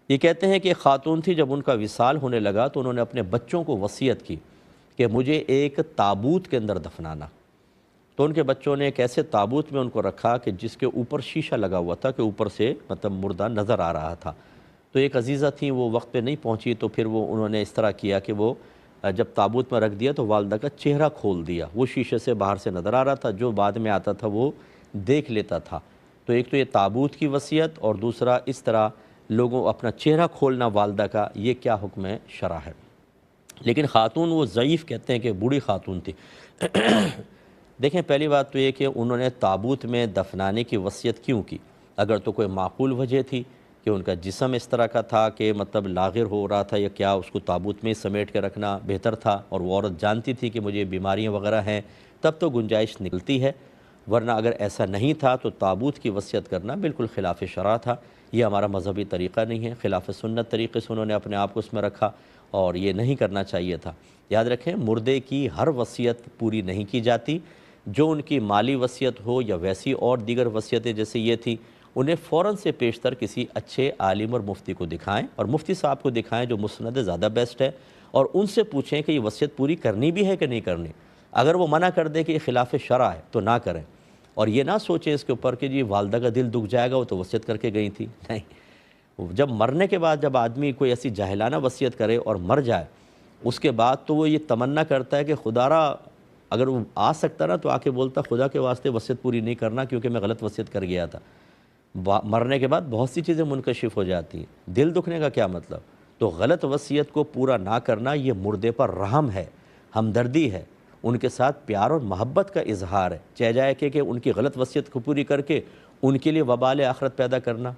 یہ کہتے ہیں کہ ایک خاتون تھی، جب ان کا وصال ہونے لگا تو انہوں نے اپنے بچوں کو وصیت کی کہ مجھے ایک تابوت کے اندر دفنانا۔ تو ان کے بچوں نے ایک ایسے تابوت میں ان کو رکھا کہ جس کے اوپر شیشہ لگا ہوا تھا، کہ اوپر سے مطلب مردہ نظر آ رہا تھا۔ تو ایک عزیزہ تھیں، وہ وقت پہ نہیں پہنچی، تو پھر انہوں نے اس طرح کیا کہ وہ جب تابوت میں رکھ دیا تو والدہ کا چہرہ کھول دیا، وہ شیشے سے باہر سے نظر آ رہا تھا، جو بعد میں آتا تھا وہ دیکھ لیتا تھا۔ تو ایک تو یہ تابوت کی وصیت، اور دوسرا اس طرح لوگوں اپنا چہرہ کھولنا والدہ کا، یہ کیا حکم شرع ہے؟ لیکن خاتون وہ ضعیف کہتے ہیں کہ بوڑھی خاتون تھی۔ دیکھیں، پہلی بات تو یہ کہ انہوں نے تابوت میں دفنانے کی وصیت کیوں کی؟ اگر تو کوئی معقول وجہ تھی کہ ان کا جسم اس طرح کا تھا کہ مطلب لاغر ہو رہا تھا، یا کیا اس کو تابوت میں سمیٹ کے رکھنا بہتر تھا، اور وہ عورت جانتی تھی کہ مجھے بیماریاں وغیرہ ہیں، تب تو گنجائش نکلتی ہے۔ ورنہ اگر ایسا نہیں تھا تو تابوت کی وصیت کرنا بالکل خلاف شرع تھا۔ یہ ہمارا مذہبی طریقہ نہیں ہے، خلاف سنت طریقے سے انہوں نے اپنے آپ کو اس میں رکھا، اور یہ نہیں کرنا چاہیے تھا۔ یاد رکھیں، مردے کی ہر وصیت پوری نہیں کی جاتی۔ جو ان کی مالی وصیت ہو یا ویسی اور دیگر وصیتیں جیسے یہ تھی، انہیں فوراً سے پیشتر کسی اچھے عالم اور مفتی کو دکھائیں، اور مفتی صاحب کو دکھائیں جو مسند زیادہ بیسٹ ہے، اور ان سے پوچھیں کہ یہ وصیت پوری کرنی بھی ہے کہ نہیں کرنی۔ اگر وہ منع کر دے کہ یہ خلاف شرع ہے تو نہ کریں، اور یہ نہ سوچیں اس کے اوپر کہ جی والدہ کا دل دکھ جائے گا، وہ تو وصیت کر کے گئی تھی۔ نہیں، جب مرنے کے بعد جب آدمی کوئی ایسی جاہلانہ وصیت کرے اور مر جائے، اس کے بعد تو وہ یہ تمنا کرتا ہے کہ خدا را، اگر وہ آ سکتا نا تو آ کے بولتا خدا کے واسطے وصیت پوری نہیں کرنا کیونکہ میں غلط وصیت کر گیا تھا۔ مرنے کے بعد بہت سی چیزیں منکشف ہو جاتی ہیں، دل دکھنے کا کیا مطلب؟ تو غلط وصیت کو پورا نہ کرنا یہ مردے پر رحم ہے، ہمدردی ہے، ان کے ساتھ پیار اور محبت کا اظہار ہے، چہ جائے کہ ان کی غلط وصیت کو پوری کر کے ان کے لیے وبال آخرت پیدا کرنا۔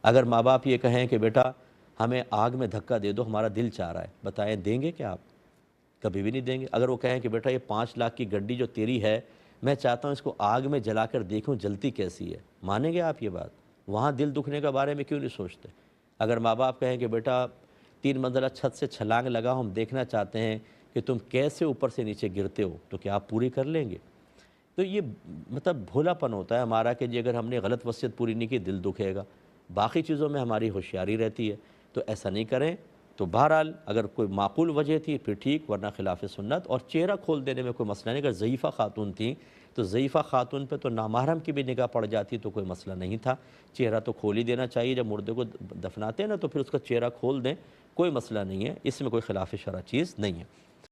اگر ماں باپ یہ کہیں کہ بیٹا ہمیں آگ میں دھکا دے دو، ہمارا دل چاہ رہا ہے، بتائیں دیں گے کیا آپ؟ کبھی بھی نہیں دیں گے۔ اگر وہ کہیں کہ بیٹا یہ 5 لاکھ کی گڈی جو تیری ہے، میں چاہتا ہوں اس کو آگ میں جلا کر دیکھوں جلتی کیسی ہے، مانیں گے آپ یہ بات؟ وہاں دل دکھنے کے بارے میں کیوں نہیں سوچتے؟ اگر ماں باپ کہیں کہ بیٹا 3 منزلہ چھت سے چھلانگ لگا، ہم دیکھنا چاہتے ہیں کہ تم کیسے اوپر سے نیچے گرتے ہو، تو کیا آپ پوری کر لیں گے؟ تو یہ مطلب بھولا پن ہوتا ہے ہمارا کہ جی اگر ہم نے غلط وصیت پوری نہیں کی دل دکھے گا، باقی چیزوں میں ہماری ہوشیاری رہتی ہے، تو ایسا نہیں کریں۔ تو بہرحال اگر کوئی معقول وجہ تھی پھر ٹھیک، ورنہ خلاف سنت۔ اور چہرہ کھول دینے میں کوئی مسئلہ نہیں، اگر ضعیفہ خاتون تھیں تو ضعیفہ خاتون پہ تو نامحرم کی بھی نگاہ پڑ جاتی تو کوئی مسئلہ نہیں تھا، چہرہ تو کھول ہی دینا چاہیے، جب مردے کو دفناتے ہیں نا تو پھر اس کا چہرہ کھول دیں، کوئی مسئلہ نہیں ہے، اس میں کوئی خلاف شرع چیز نہیں ہے۔